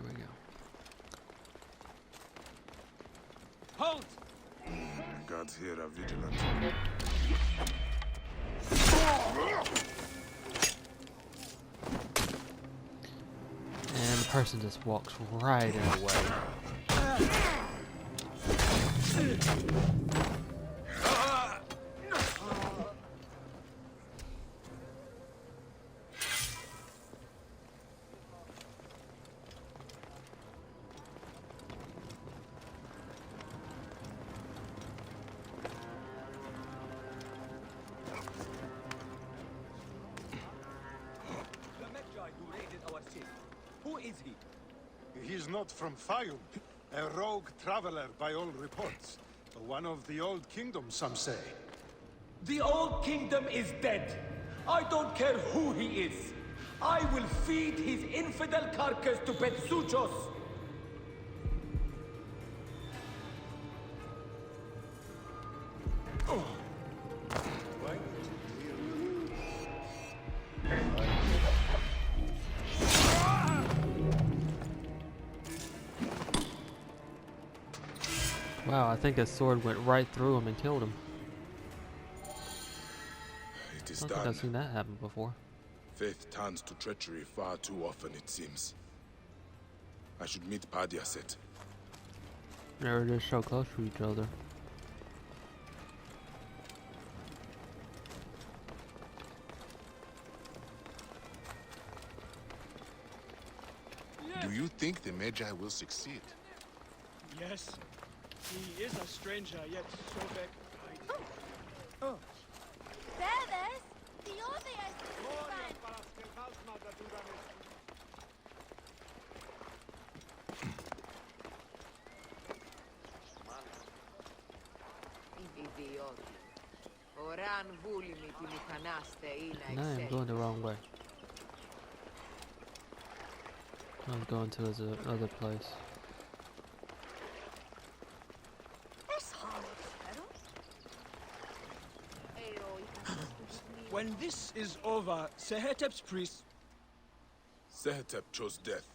Here we go. Halt! Guards here are vigilant. And the person just walks right in the way. The Medjay who raided our city. Who is he? He's not from Fayum. A rogue traveler by all reports. One of the Old Kingdom, some say. The old kingdom is dead. I don't care who he is. I will feed his infidel carcass to Betsuchos. Wow, I think a sword went right through him and killed him. It I is don't think I've done. seen that happen before. Faith turns to treachery far too often, it seems. I should meet Padiaset. They're just so close to each other. Do you think the Magi will succeed? Yes. He is a stranger, yet Sobek guides. Bebes, the odias to No, I'm going the wrong way. I'm going to his other place. When this is over, Sehetep's priest, Sehetep chose death.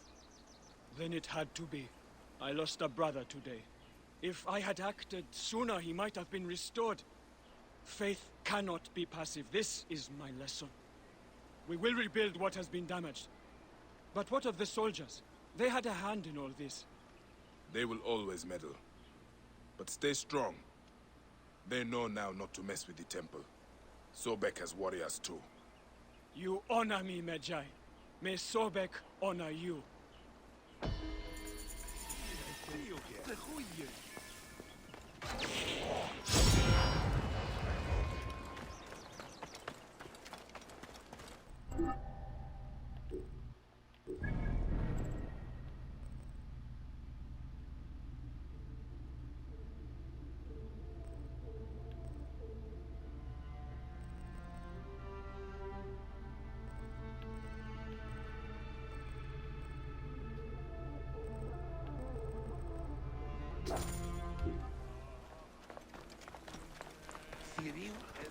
then it had to be. I lost a brother today. If I had acted sooner, he might have been restored. Faith cannot be passive. This is my lesson. We will rebuild what has been damaged. But what of the soldiers? They had a hand in all this. They will always meddle. But stay strong. They know now not to mess with the temple. Sobek has warriors too. You honor me, Medjay. May Sobek honor you.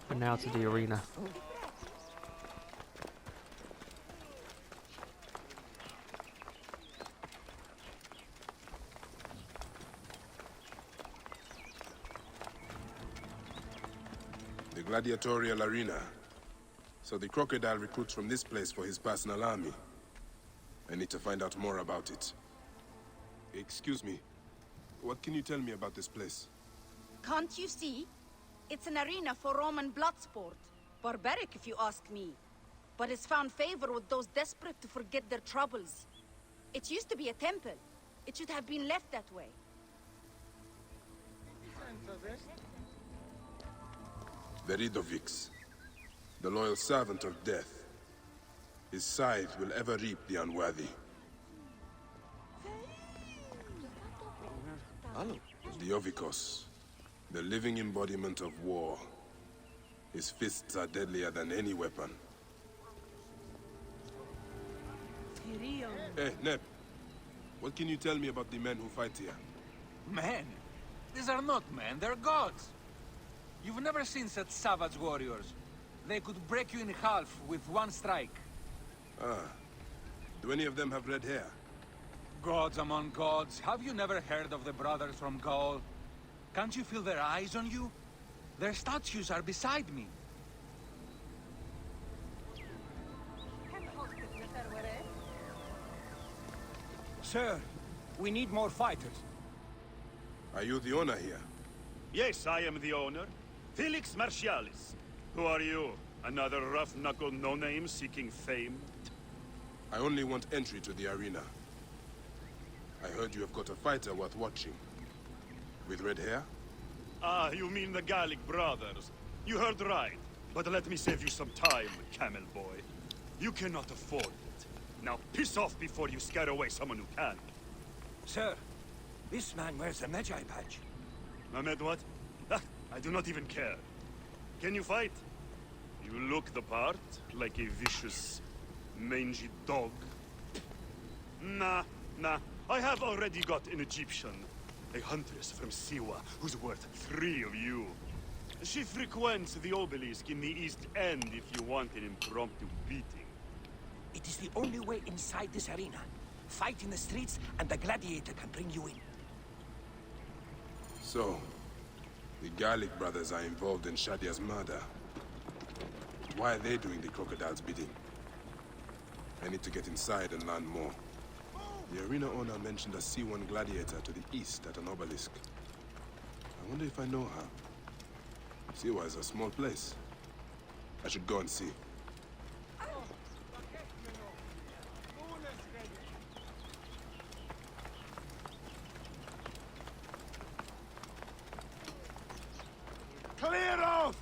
And now to the arena. The gladiatorial arena. So the crocodile recruits from this place for his personal army. I need to find out more about it. Excuse me. What can you tell me about this place? Can't you see? It's an arena for Roman blood sport. Barbaric, if you ask me. But it's found favor with those desperate to forget their troubles. It used to be a temple. It should have been left that way. Veridovix, the loyal servant of death. His scythe will ever reap the unworthy. The Ovikos, the living embodiment of war. His fists are deadlier than any weapon. Hey, Neb. What can you tell me about the men who fight here? Men? These are not men, they're gods! You've never seen such savage warriors. They could break you in half with one strike. Ah. Do any of them have red hair? Gods among gods, have you never heard of the brothers from Gaul? Can't you feel their eyes on you? Their statues are beside me. Sir, we need more fighters. Are you the owner here? Yes, I am the owner. Felix Martialis. Who are you? Another rough-knuckle no-name seeking fame? I only want entry to the arena. I heard you have got a fighter worth watching. With red hair? Ah, you mean the Gallic brothers. You heard right. But let me save you some time, camel boy. You cannot afford it. Now piss off before you scare away someone who can. Sir, this man wears a Magi badge. Ahmed, what? Ah, I do not even care. Can you fight? You look the part, like a vicious, mangy dog. Nah. I have already got an Egyptian. A huntress from Siwa, who's worth 3 of you. She frequents the obelisk in the East End if you want an impromptu beating. It is the only way inside this arena. Fight in the streets, and the gladiator can bring you in. So, the Gallic brothers are involved in Shadia's murder. Why are they doing the crocodile's bidding? I need to get inside and learn more. The arena owner mentioned a C1 gladiator to the east at an obelisk. I wonder if I know her. Siwa is a small place. I should go and see. Clear off!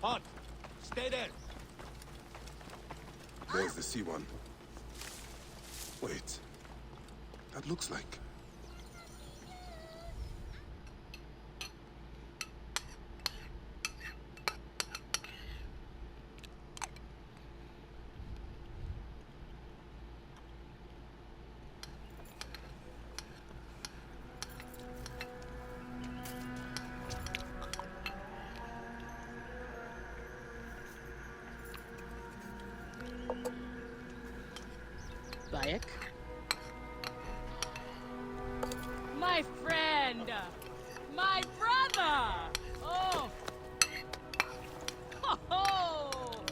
Halt! Stay there! There's the C1. Wait. That looks like... Bayek? My friend! My brother! Oh! Ho ho!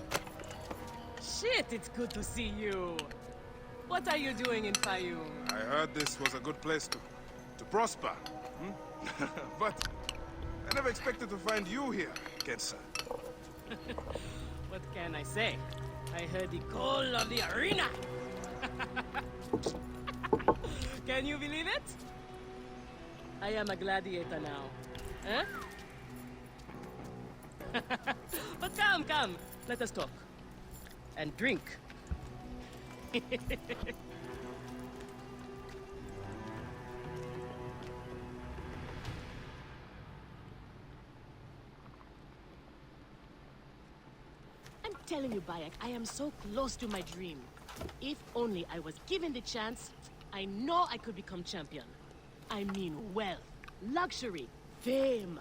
Shit, it's good to see you. What are you doing in Fayoum? I heard this was a good place to prosper. But I never expected to find you here, Kensa. What can I say? I heard the call of the arena! Can you believe it? I am a gladiator now. Huh? But come, let us talk. And drink. I'm telling you, Bayek, I am so close to my dream. If only I was given the chance, I know I could become champion. I mean wealth, luxury, fame.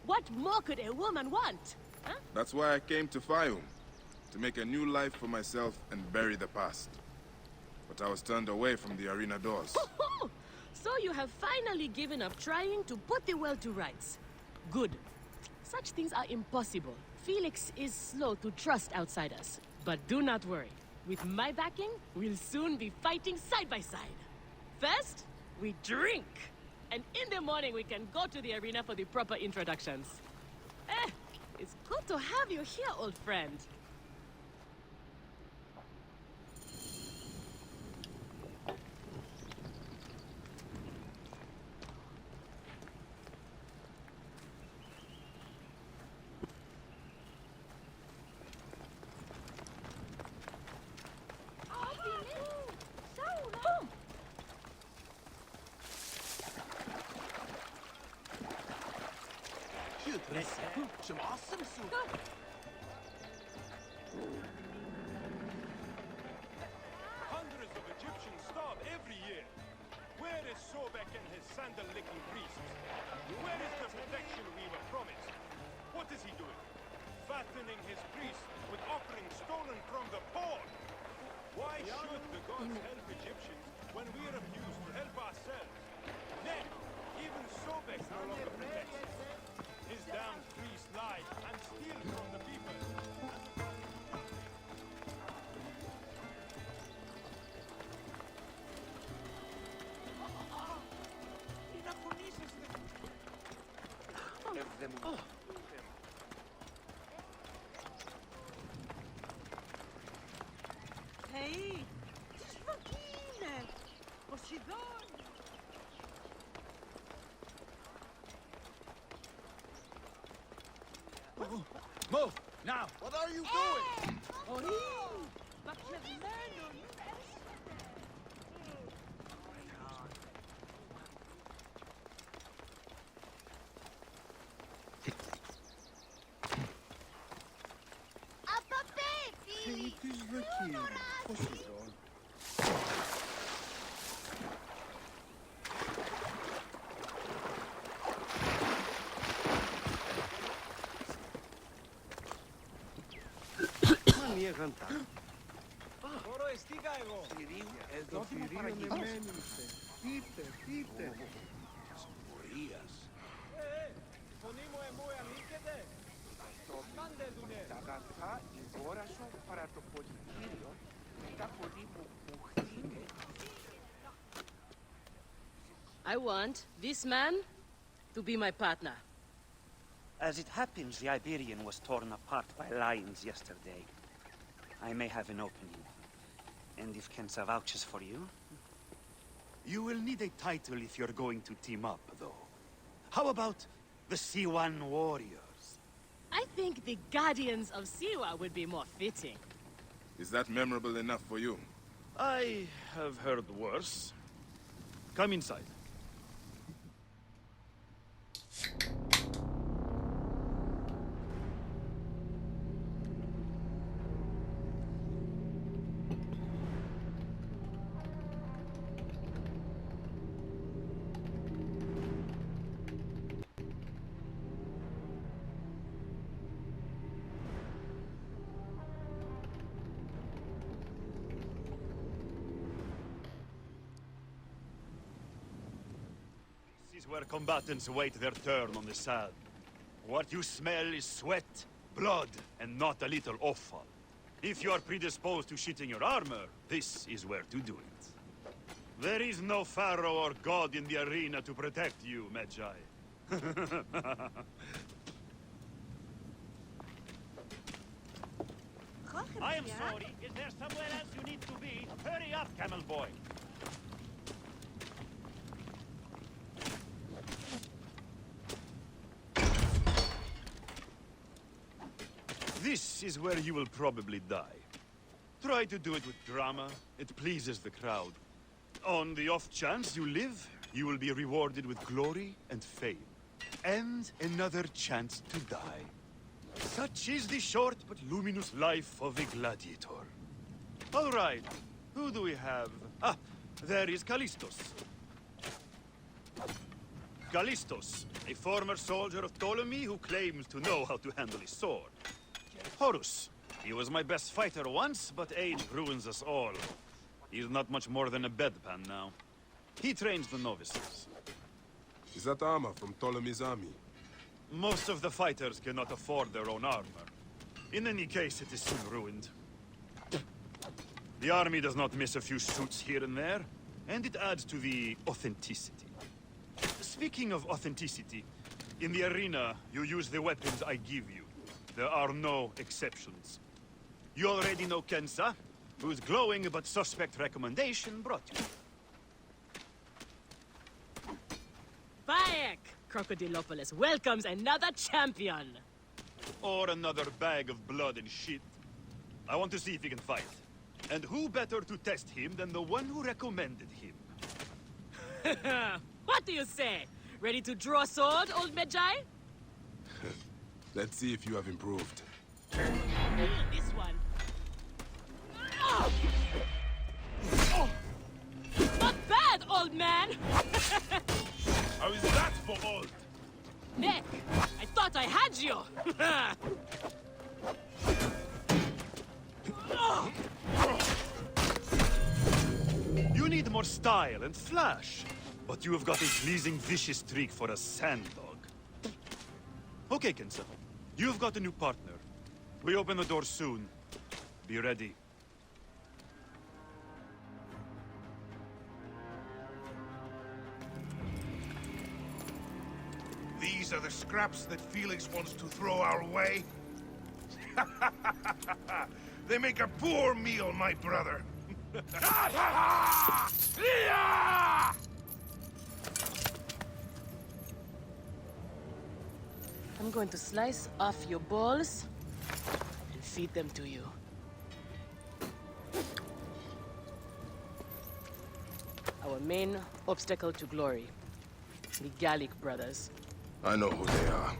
What more could a woman want? Huh? That's why I came to Fayoum. To make a new life for myself and bury the past. But I was turned away from the arena doors. So you have finally given up trying to put the world to rights. Good. Such things are impossible. Felix is slow to trust outsiders. But do not worry. With my backing, we'll soon be fighting side by side. First, we drink. And in the morning, we can go to the arena for the proper introductions. It's good to have you here, old friend. cute, some awesome soup. Hundreds of Egyptians starve every year. Where is Sobek and his sandal-licking priests? Where is the protection we were promised? What is he doing? Fattening his priests with offerings stolen from the poor! Why should the gods help Egyptians when we refuse to help ourselves? Then, even Sobek no longer protects us. His damned priests lie and steal from the people. Hey, spokojnie! Posidon! Move! Now! What are you doing? Oi! But you've learned Τώρα εστίγα εγώ. Εδώ τι μου παραγγείλεις. Πείτε. Πορείας. Φωνή μου εμού ανήκεται. Κάντε δουλειές. Τα αγαθά η χώρα σου παρά το πολιτήριο μετά πολύ που χτίνε. I want this man to be my partner. As it happens, the Iberian was torn apart by lions yesterday. I may have an opening. And if Kensa vouches for you... You will need a title if you're going to team up, though. How about the Siwan Warriors? I think the Guardians of Siwa would be more fitting. Is that memorable enough for you? I have heard worse. Come inside. Where combatants wait their turn on the sand. What you smell is sweat, blood, and not a little offal. If you are predisposed to shitting your armor, this is where to do it. There is no pharaoh or god in the arena to protect you, Medjay. I am sorry. Is there somewhere else you need to be? Hurry up, Camel Boy. This is where you will probably die. Try to do it with drama. It pleases the crowd. On the off chance you live, you will be rewarded with glory and fame. And another chance to die. Such is the short but luminous life of a gladiator. All right, who do we have? Ah, there is Callistos. Callistos, a former soldier of Ptolemy who claims to know how to handle his sword. Horus. He was my best fighter once, but age ruins us all. He's not much more than a bedpan now. He trains the novices. Is that armor from Ptolemy's army? Most of the fighters cannot afford their own armor. In any case, it is soon ruined. The army does not miss a few suits here and there, and it adds to the authenticity. Speaking of authenticity, in the arena, you use the weapons I give you. There are no exceptions. You already know Kensa, whose glowing but suspect recommendation brought you. Bayek! Crocodilopolis welcomes another champion! Or another bag of blood and shit. I want to see if he can fight. And who better to test him than the one who recommended him? What do you say? Ready to draw sword, old Medjay? Let's see if you have improved. This one. Not bad, old man! How is that for old? Nick, I thought I had you! You need more style and flash. But you have got a pleasing, vicious trick for a sand dog. Okay, Kensa. You've got a new partner. We open the door soon. Be ready. These are the scraps that Felix wants to throw our way? They make a poor meal, my brother. I'm going to slice off your balls and feed them to you. Our main obstacle to glory. The Gallic brothers. I know who they are.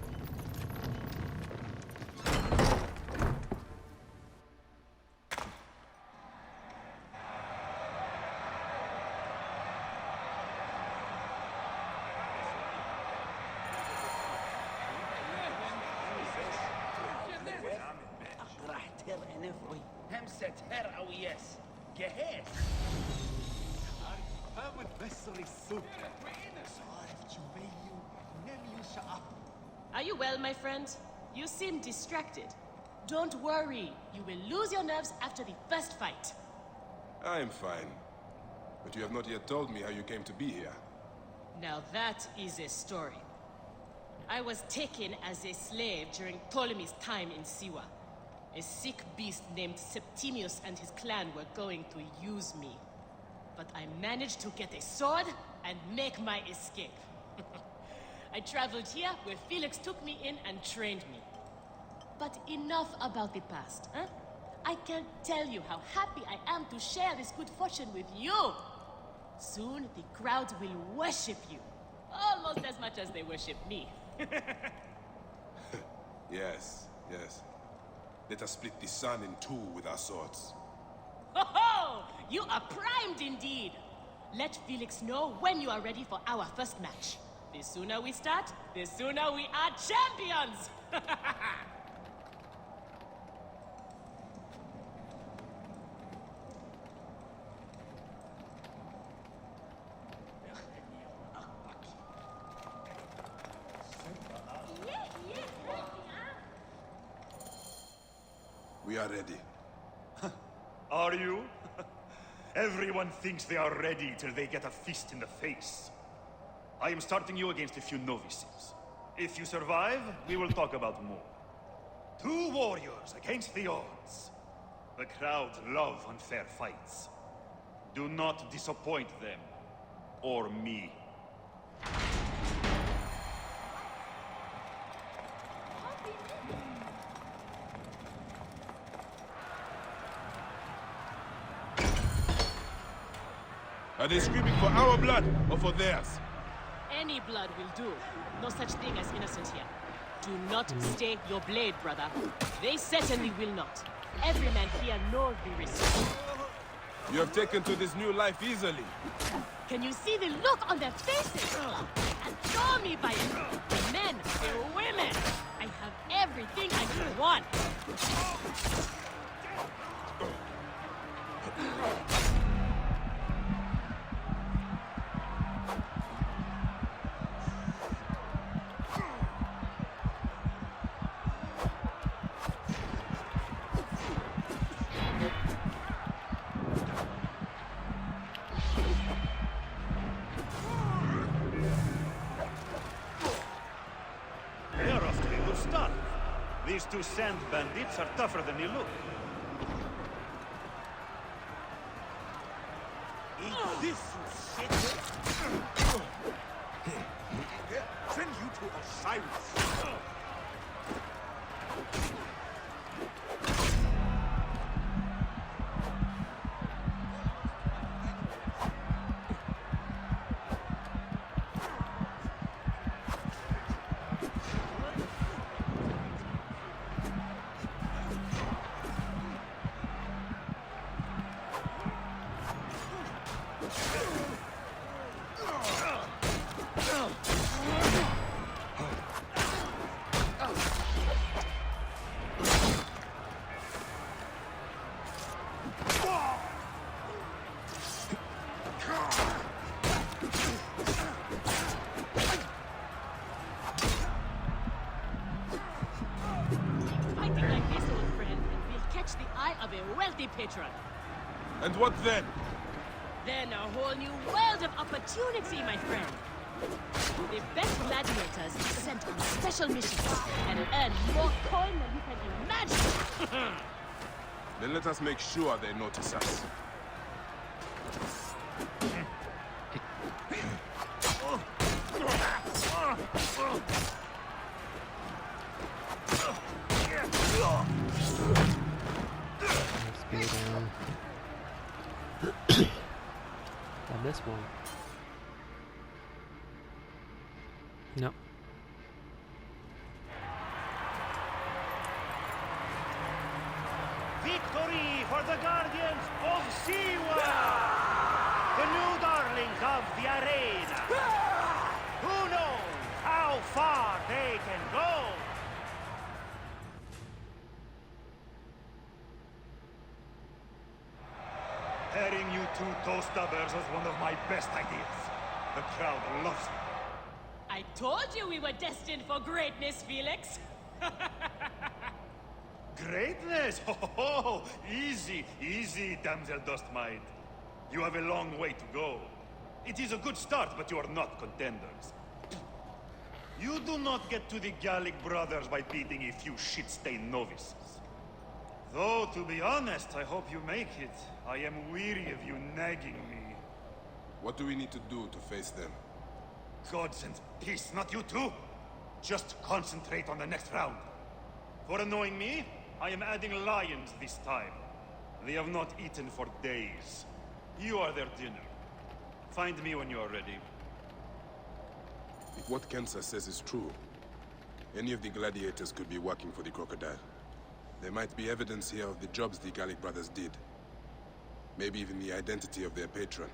Are you well, my friend? You seem distracted. Don't worry. You will lose your nerves after the first fight. I am fine. But you have not yet told me how you came to be here. Now that is a story. I was taken as a slave during Ptolemy's time in Siwa. A sick beast named Septimius and his clan were going to use me. But I managed to get a sword and make my escape. I traveled here where Felix took me in and trained me. But enough about the past, huh? I can't tell you how happy I am to share this good fortune with you. Soon the crowd will worship you. Almost as much as they worship me. Yes, yes. Let us split the sun in two with our swords. Ho ho! You are primed indeed! Let Felix know when you are ready for our first match. The sooner we start, the sooner we are champions! We are ready. Are you? Everyone thinks they are ready till they get a fist in the face. I am starting you against a few novices. If you survive, we will talk about more. 2 warriors against the odds. The crowd love unfair fights. Do not disappoint them. Or me. Are they screaming for our blood or for theirs? Any blood will do. No such thing as innocent here. Do not stay your blade, brother. They certainly will not. Every man here knows the risk. You have taken to this new life easily. Can you see the look on their faces? And show me by it. The men, the women. I have everything I could want. They are off to a good start. These 2 sand bandits are tougher than they look. Eat this, you shit! Send you to Osiris! wealthy patron. And what then? Then a whole new world of opportunity, my friend. The best gladiators are sent on special missions and earn more coin than you can imagine. Then let us make sure they notice us. Speed down. I missed one. Nope. Victory for the Guardians of Siwa! The new darlings of the arena! Who knows how far they can go? Pairing you two toe-stubbers was one of my best ideas. The crowd loves it. I told you we were destined for greatness, Felix. Greatness? Oh, easy, easy, damsel dost mind. You have a long way to go. It is a good start, but you are not contenders. You do not get to the Gallic brothers by beating a few shit-stained novices. Though, to be honest, I hope you make it. I am weary of you nagging me. What do we need to do to face them? Gods and peace, not you two! Just concentrate on the next round. For annoying me, I am adding lions this time. They have not eaten for days. You are their dinner. Find me when you are ready. If what Kensa says is true, any of the gladiators could be working for the crocodile. There might be evidence here of the jobs the Gallic brothers did. Maybe even the identity of their patron.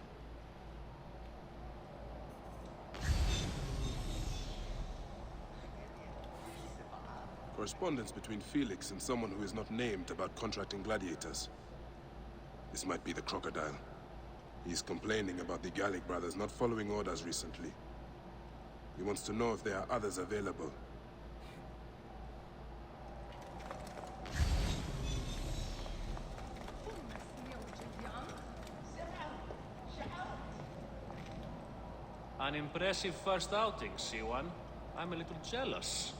Correspondence between Felix and someone who is not named about contracting gladiators. This might be the crocodile. He's complaining about the Gallic brothers not following orders recently. He wants to know if there are others available. An impressive first outing, C1. I'm a little jealous.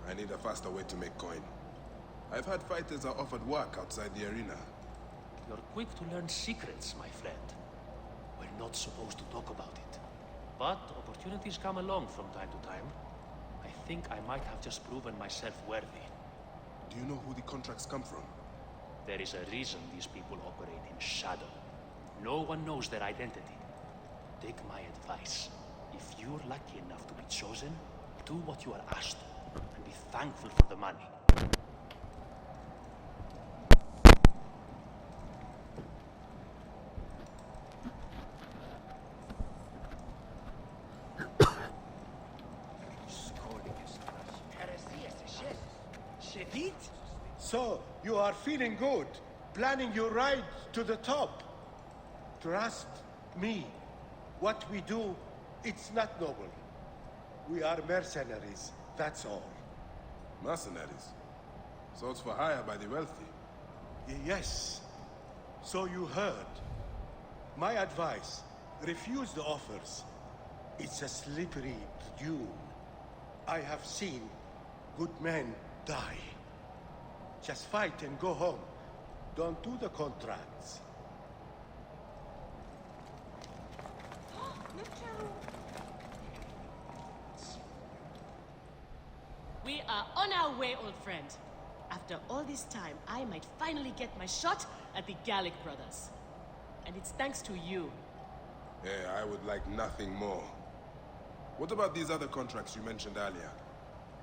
I need a faster way to make coin. I've had fighters are offered work outside the arena. You're quick to learn secrets, my friend. We're not supposed to talk about it. But opportunities come along from time to time. I think I might have just proven myself worthy. Do you know who the contracts come from? There is a reason these people operate in shadow. No one knows their identity. Take my advice. If you're lucky enough to be chosen, do what you are asked, and be thankful for the money. So, you are feeling good, planning your ride to the top. Trust me. What we do, it's not noble. We are mercenaries, that's all. Mercenaries? So it's for hire by the wealthy? Yes. So you heard. My advice, refuse the offers. It's a slippery dune. I have seen good men die. Just fight and go home. Don't do the contracts. We are on our way, old friend. After all this time, I might finally get my shot at the Gallic brothers. And it's thanks to you. Yeah, I would like nothing more. What about these other contracts you mentioned earlier?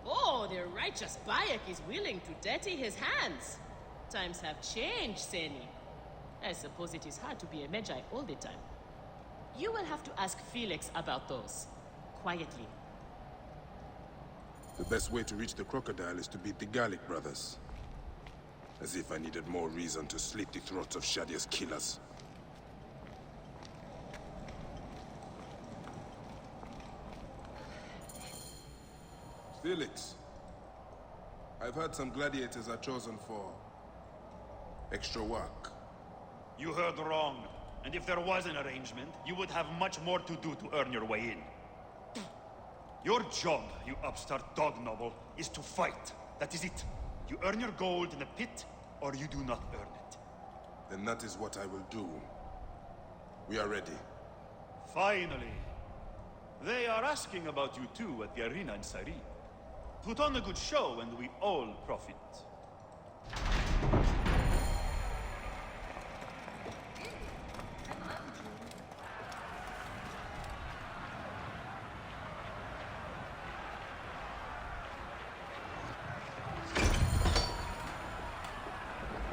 Oh, the righteous Bayek is willing to dirty his hands. Times have changed, Seni. I suppose it is hard to be a Magi all the time. You will have to ask Felix about those. Quietly. The best way to reach the crocodile is to beat the Gallic brothers. As if I needed more reason to slit the throats of Shadia's killers. Felix, I've heard some gladiators are chosen for Extra work. You heard wrong. And if there was an arrangement, you would have much more to do to earn your way in. Your job, you upstart dog noble, is to fight. That is it. You earn your gold in the pit, or you do not earn it. Then that is what I will do. We are ready. Finally. They are asking about you too at the arena in Cyrene. Put on a good show and we all profit.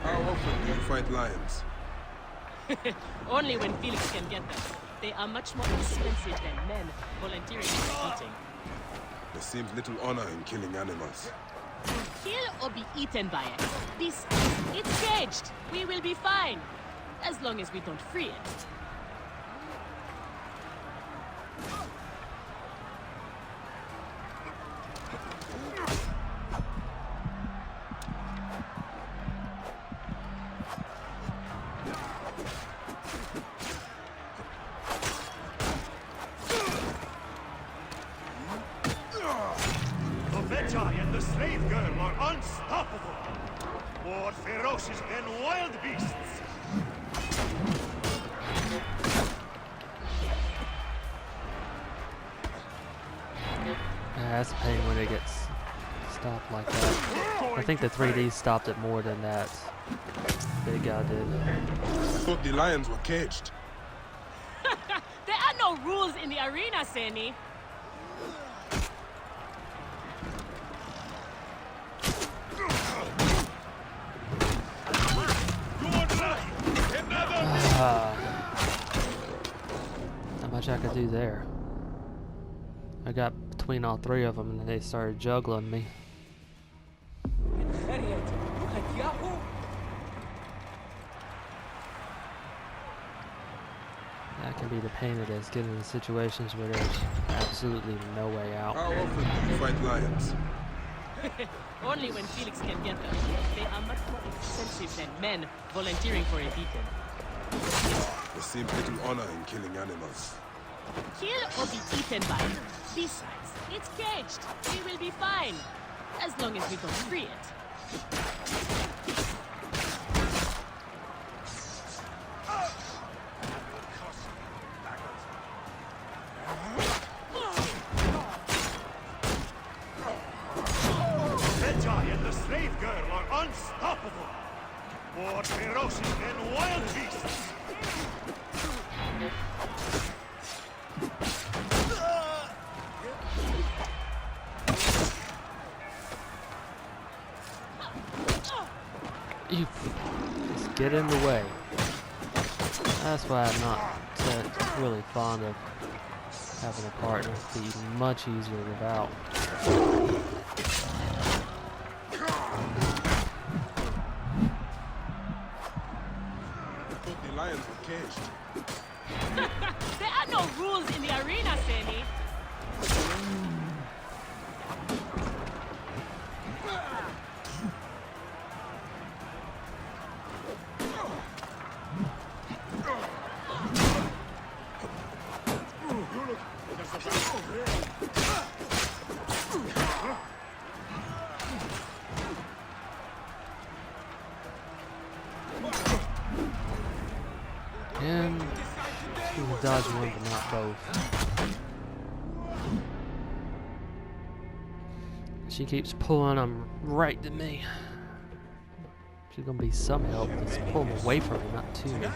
How often do you fight lions? Only when Felix can get them. They are much more expensive than men volunteering for eating. There seems little honor in killing animals. Kill or be eaten by it. This, it's caged. We will be fine. As long as we don't free it. The Medjay and the slave girl are unstoppable. More ferocious than wild beasts. Yeah, that's a pain when it gets stopped like that. I think the 3D stopped it more than that big guy did. I thought the lions were caged. There are no rules in the arena, Seni. Not much I could do there. I got between all three of them and they started juggling me. That can be the pain it is, getting in situations where there's absolutely no way out. How often do you fight lions? Only when Felix can get them. They are much more expensive than men volunteering for a beacon. There seems little honor in killing animals. Kill or be eaten by it. Besides, it's caged. We will be fine. As long as we don't free it. Medjay and the slave girl are unstoppable. More ferocious than wild beasts. You just get in the way. That's why I'm not really fond of having a partner. It'd be much easier without. The lions were caged. There are no rules in the arena, Seni. And she can dodge one, but not both. She keeps pulling them right to me. She's gonna be some help. Just pull them away from me, not to me.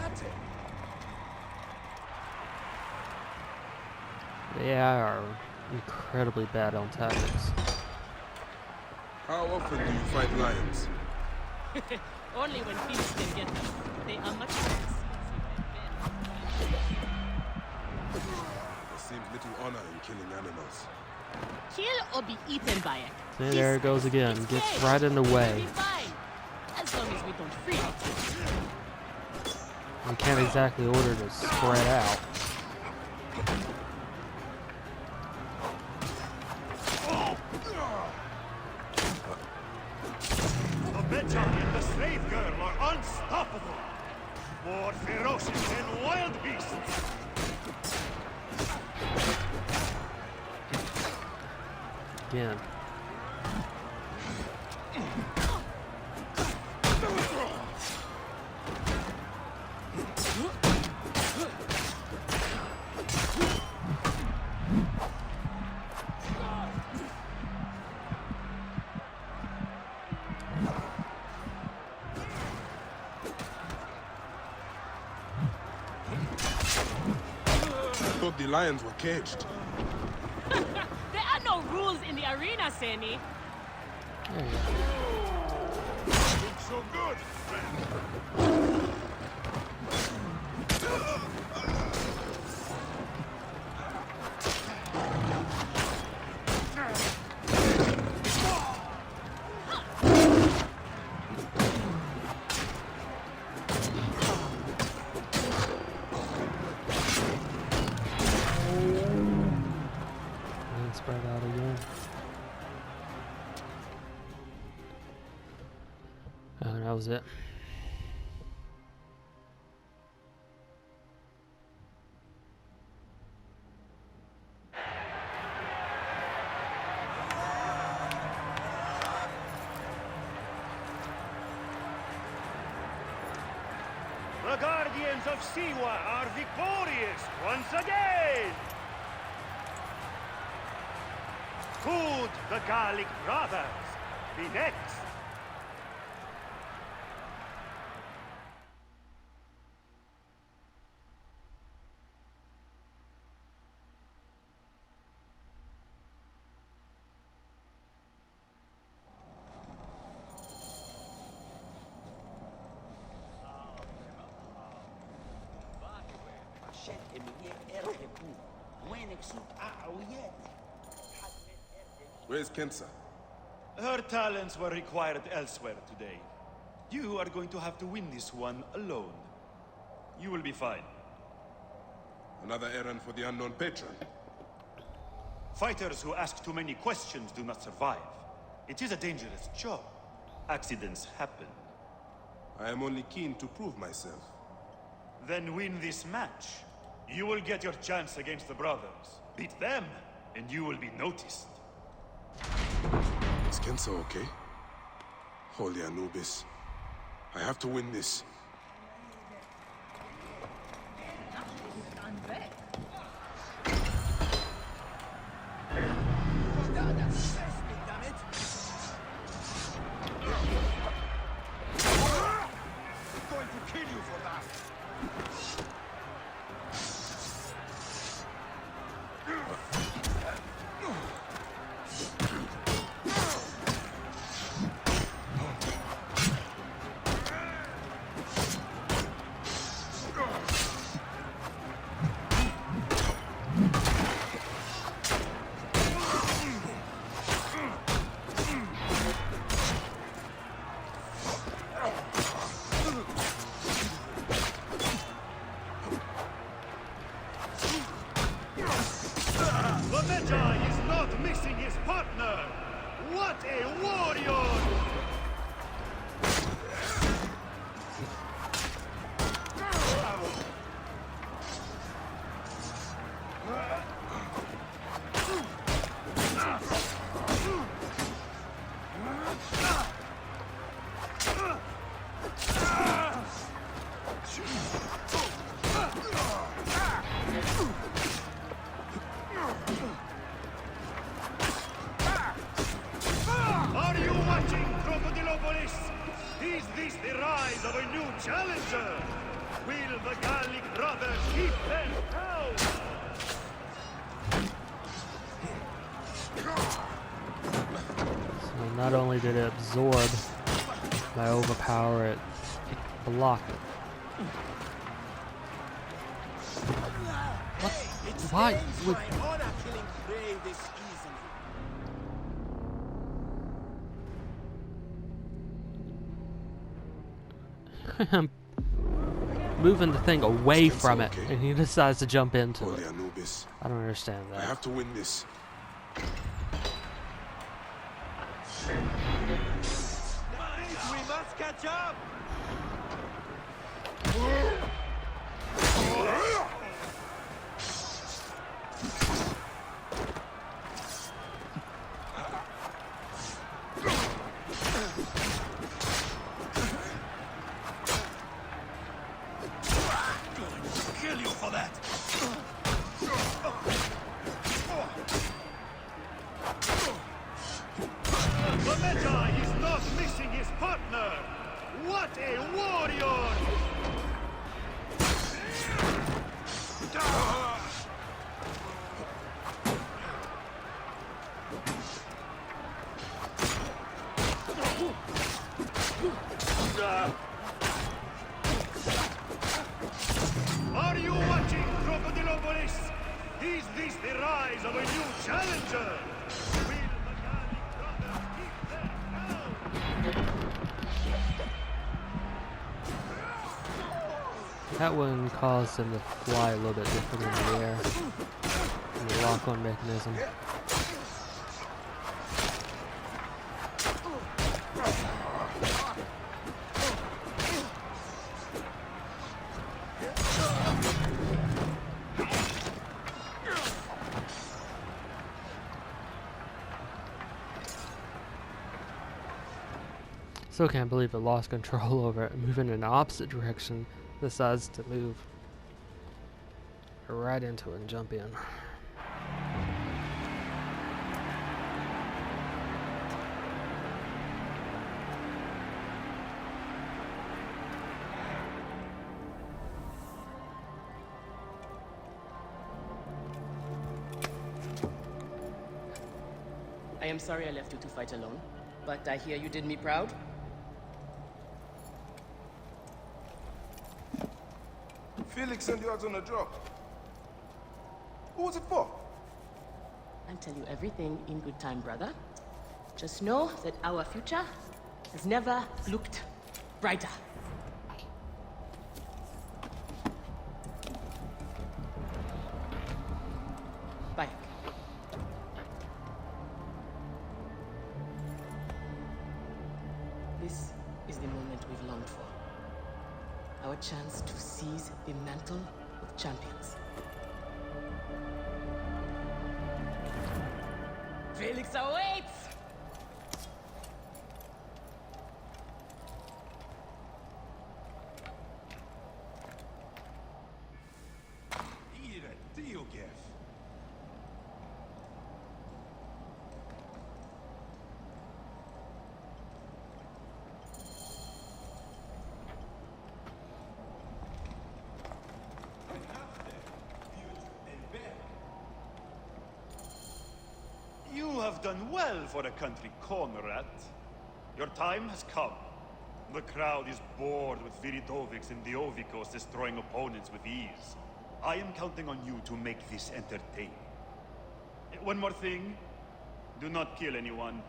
They are incredibly bad on tactics. How often do you fight lions? Only when Felix can get them. They are much more There seems little honor in killing animals. Kill or be eaten by it. See, there it goes again. Gets right in the way. As long as we don't free it. We can't exactly order to spread out. The Medjay and the slave girl are unstoppable. more ferocious than wild beasts. Again. I thought the lions were caged. There are no rules in the arena, Seni. There you go. Look so good, friend. And spread out again. Oh, that was it. The Guardians of Siwa are victorious once again! Could the Gallic brothers be next? Where's Kensa? Her talents were required elsewhere today. You are going to have to win this one alone. You will be fine. Another errand for the unknown patron. Fighters who ask too many questions do not survive. It is a dangerous job. Accidents happen. I am only keen to prove myself. Then win this match. You will get your chance against the brothers. Beat them, and you will be noticed. Is Kensa okay? Holy Anubis. I have to win this. Going to kill you for that. The Magi is not missing his partner! What a warrior! Are you watching, Crocodilopolis? Is this the rise of a new challenger? Will the Gallic brothers keep them down? So not only did it absorb my overpower, it blocked it. What? Why? Would... I'm moving the thing away from it, and he decides to jump into it. Anubis. I don't understand that. I have to win this. We must catch up! Medjay is not missing his partner! What a warrior! Are you watching, Crocodilopolis? Is this the rise of a new challenger? Will the Gallic brothers keep their crown? That one caused them to fly a little bit different in the air. And the lock-on mechanism. Still can't believe it lost control over it, moving in the opposite direction, decides to move right into it and jump in. I am sorry I left you to fight alone, but I hear you did me proud. Felix sent you out on a job. Who was it for? I'll tell you everything in good time, brother. Just know that our future has never looked brighter. Bye. This is the moment we've longed for. Our chance to seize the mantle of champions. Felix awaits! You have done well for a country corner rat. Your time has come. The crowd is bored with Viridovics and Diovikos destroying opponents with ease. I am counting on you to make this entertaining. One more thing. Do not kill anyone.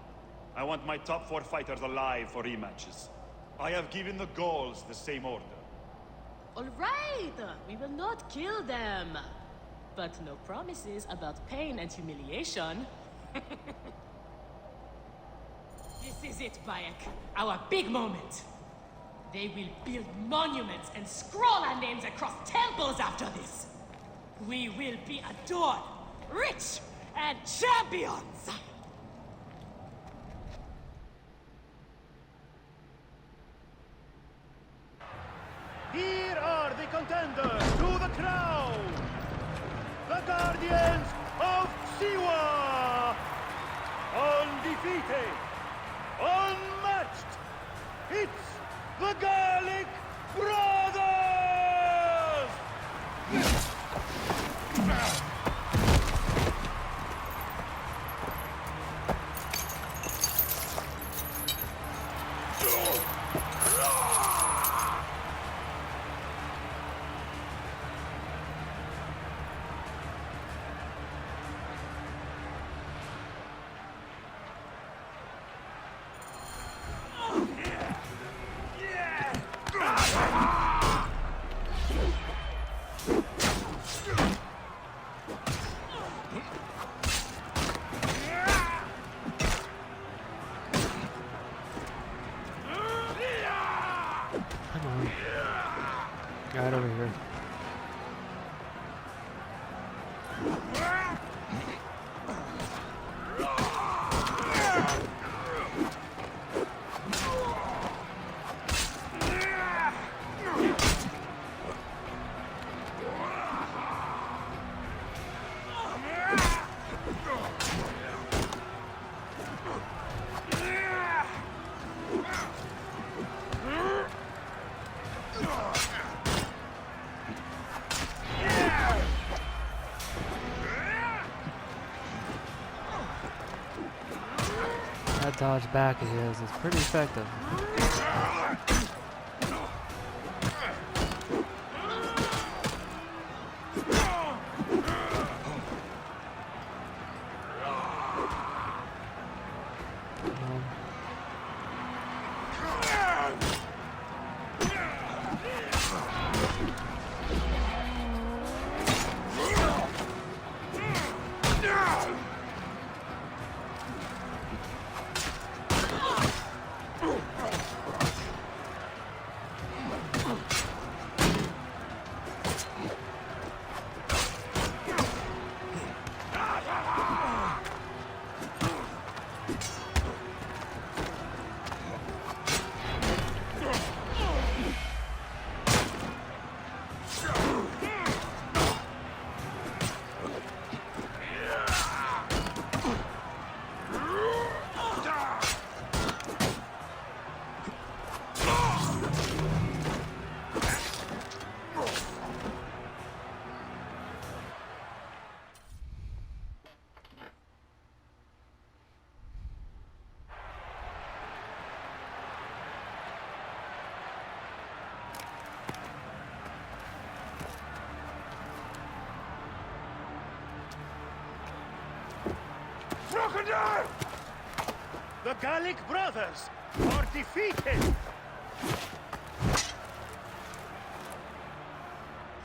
I want my top 4 fighters alive for rematches. I have given the Gauls the same order. All right, we will not kill them. But no promises about pain and humiliation. This is it, Bayek. Our big moment. They will build monuments and scroll our names across temples after this. We will be adored, rich, and champions! Here are the contenders to the crown! The Guardians of Siwa! Undefeated! Unmatched! It's the Gallic Brothers! That dodge back of his is pretty effective. Crocodile! The Gallic brothers are defeated!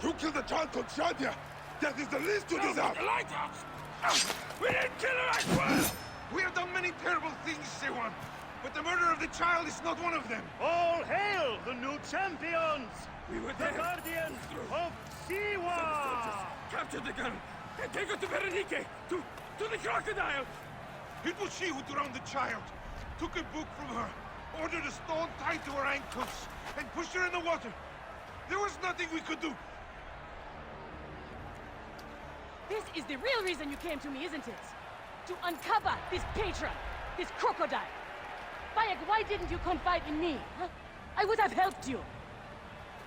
You killed the child called Shadia! That is the least you deserve! The lighthouse! We didn't kill her, I swear! We have done many terrible things, Siwan, but the murder of the child is not one of them! All hail the new champions! We were the there. guardians of Siwa! Capture the girl and take her to Berenike, to the crocodile! It was she who drowned the child, took a book from her, ordered a stone tied to her ankles, and pushed her in the water. There was nothing we could do. This is the real reason you came to me, isn't it? To uncover this patron, this crocodile. Bayek, why didn't you confide in me? Huh? I would have helped you.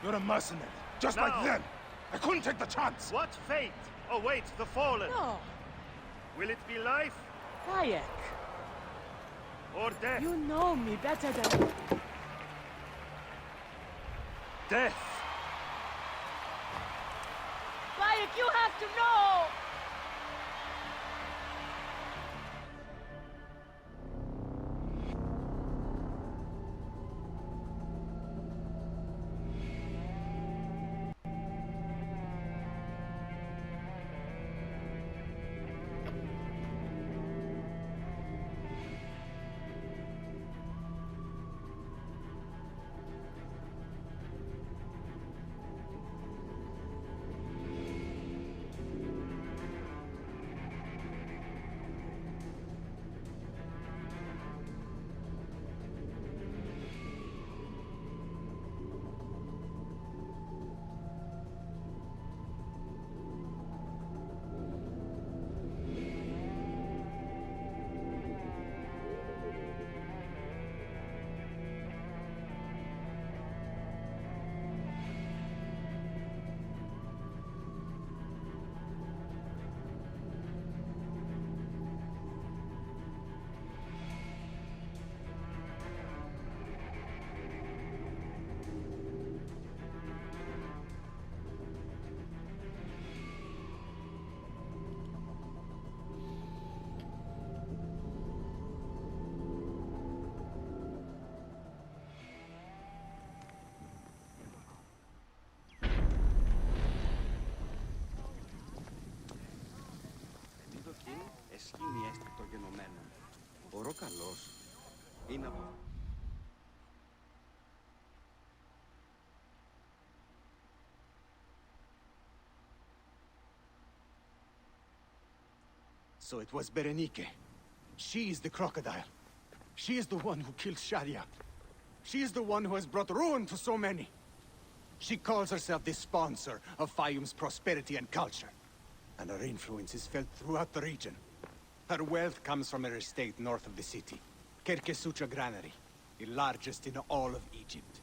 You're a mercenary, just Now. like them. I couldn't take the chance. What fate awaits the fallen? No. Will it be life Bayek, or death? you know me better than... Death! Bayek, you have to know! Εσχήνει αίσθητο γενομένο. Ο ροκαλός είναι από... So it was Berenike. She is the crocodile. She is the one who killed Shadia. She is the one who has brought ruin to so many. She calls herself the sponsor of Fayum's prosperity and culture. And her influence is felt throughout the region. Her wealth comes from her estate north of the city. Kerkesucha Granary, the largest in all of Egypt.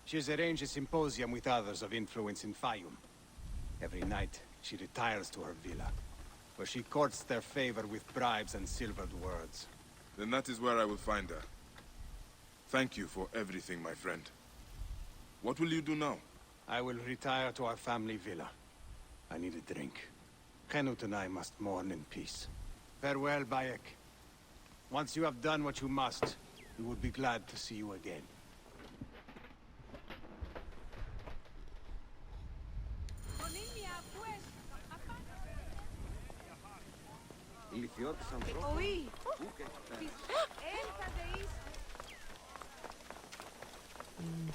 She has arranged a symposium with others of influence in Fayum. Every night, she retires to her villa, where she courts their favor with bribes and silvered words. Then that is where I will find her. Thank you for everything, my friend. What will you do now? I will retire to our family villa. I need a drink. Canute and I must mourn in peace. Farewell, Bayek. Once you have done what you must, we would be glad to see you again.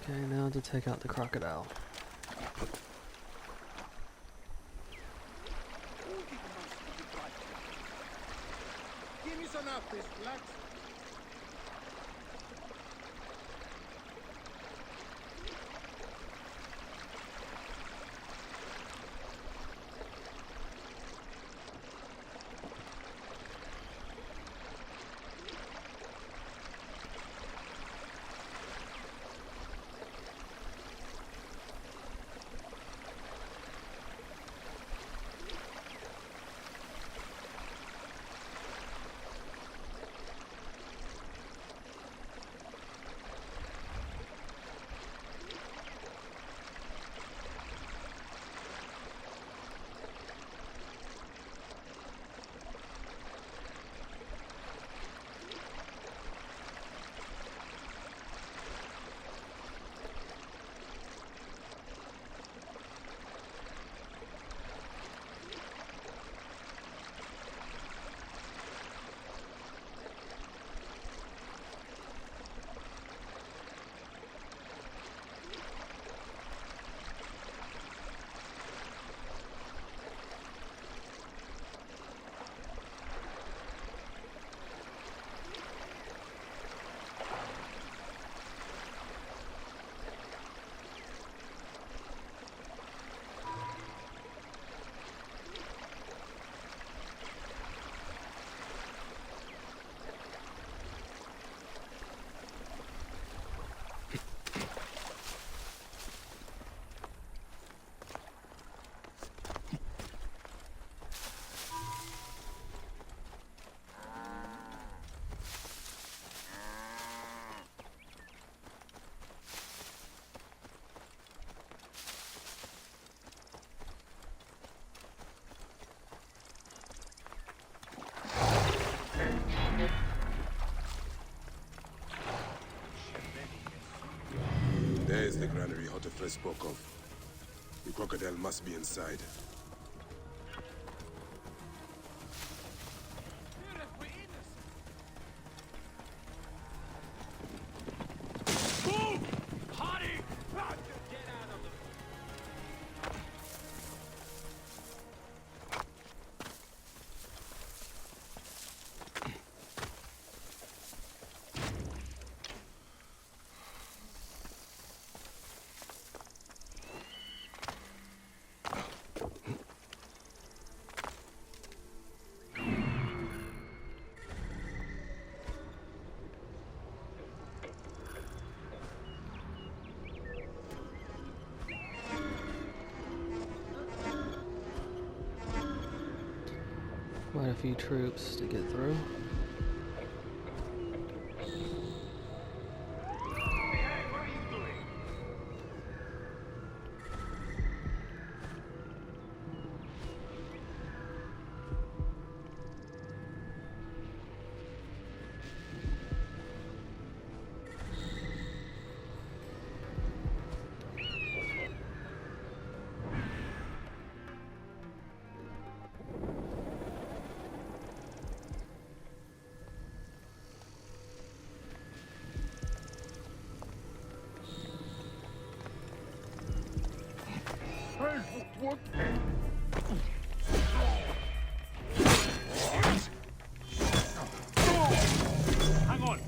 Okay, now to take out the crocodile. Give me some of this, lads. There is the granary Hotephres spoke of. The crocodile must be inside. Quite a few troops to get through. What? Hang on.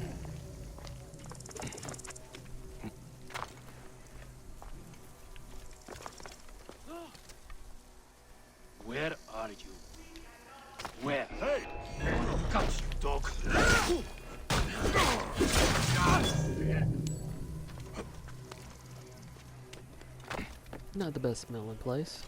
Where are you? Where? Hey! Catch you, dog! Not the best smelling place.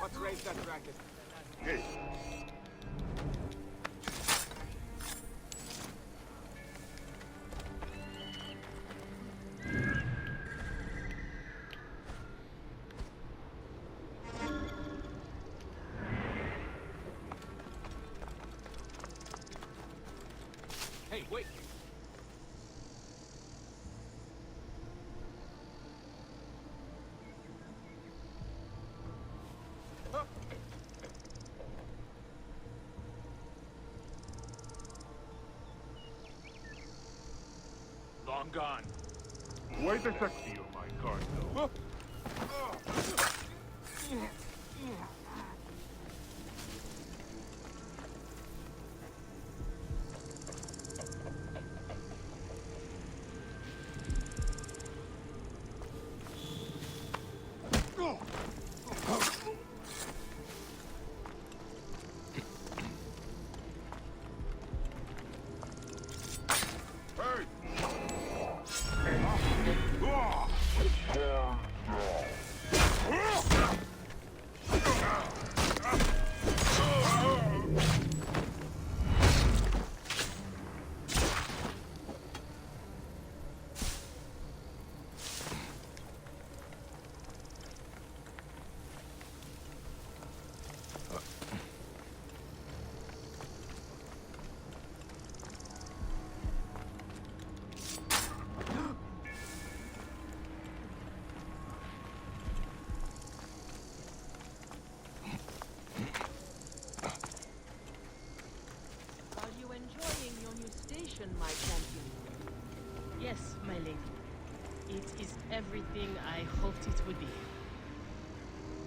Let's raise that racket. Hey. Hey, wait! Long gone. Wait a sec, you my card, though. My champion. Yes, my lady. It is everything I hoped it would be.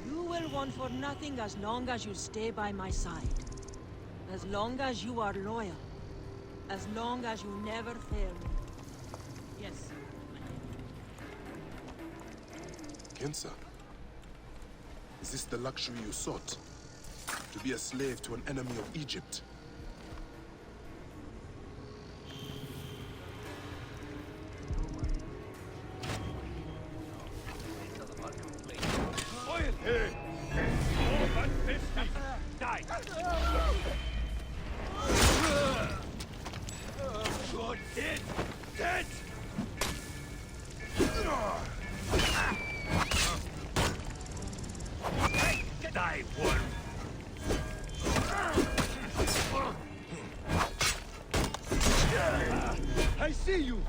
You will want for nothing as long as you stay by my side. As long as you are loyal. As long as you never fail me. Yes, my lady. Kensa, is this the luxury you sought? To be a slave to an enemy of Egypt? I see you!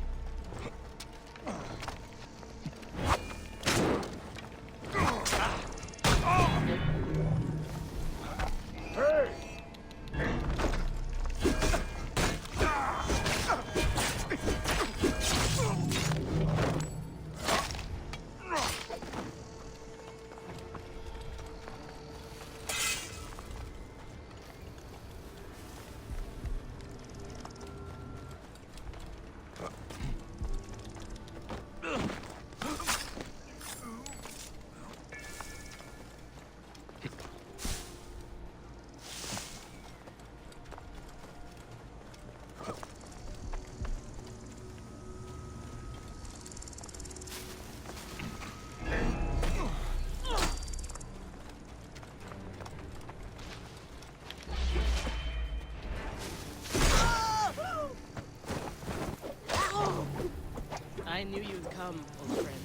I knew you'd come, old friend.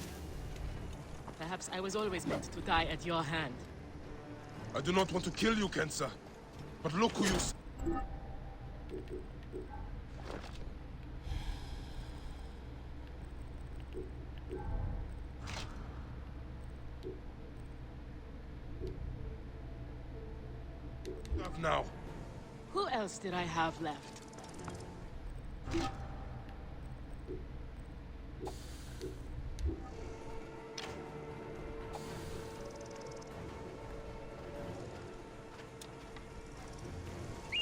Perhaps I was always meant to die at your hand. I do not want to kill you, Kensa. But look who you... now. Who else did I have left?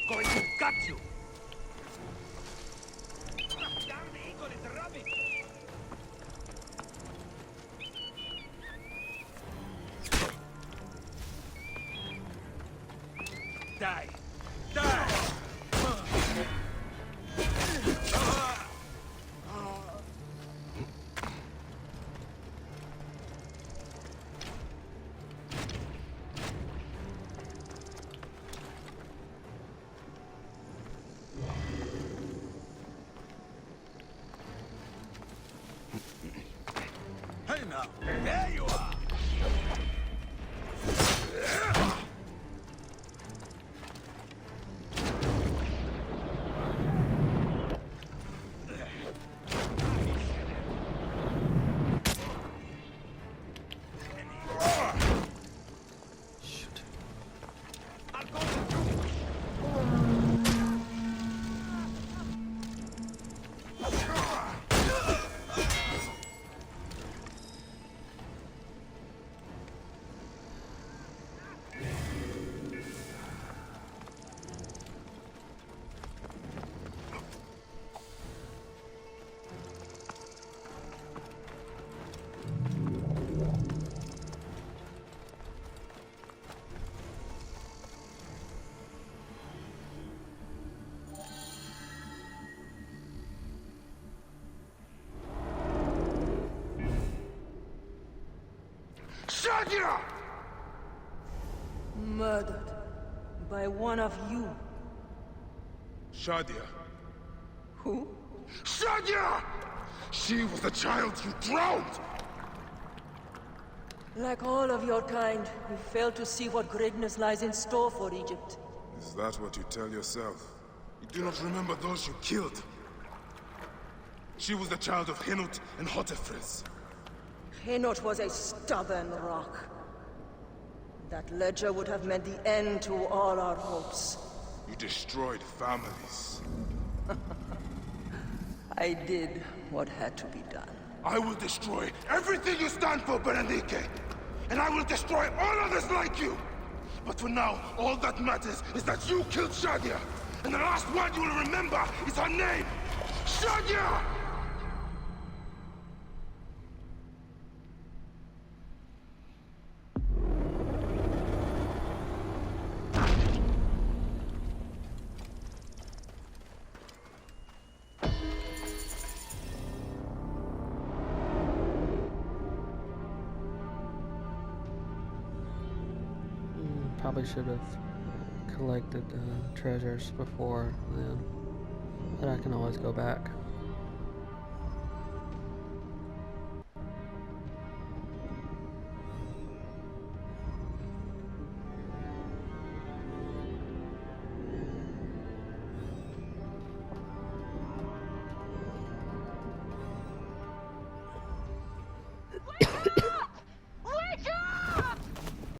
Going to gut you! Down the eagle is rubbish! Die! Die! now. There you are. Shadia! Murdered by one of you. Shadia. Who? Shadia! She was the child you drowned! Like all of your kind, you fail to see what greatness lies in store for Egypt. Is that what you tell yourself? You do not remember those you killed. She was the child of Henut and Hotefres. Henot was a stubborn rock. That ledger would have meant the end to all our hopes. You destroyed families. I did what had to be done. I will destroy everything you stand for, Berenike! And I will destroy all others like you! But for now, all that matters is that you killed Shadia! And the last word you will remember is her name! Shadia! Probably should have collected treasures before then, but I can always go back.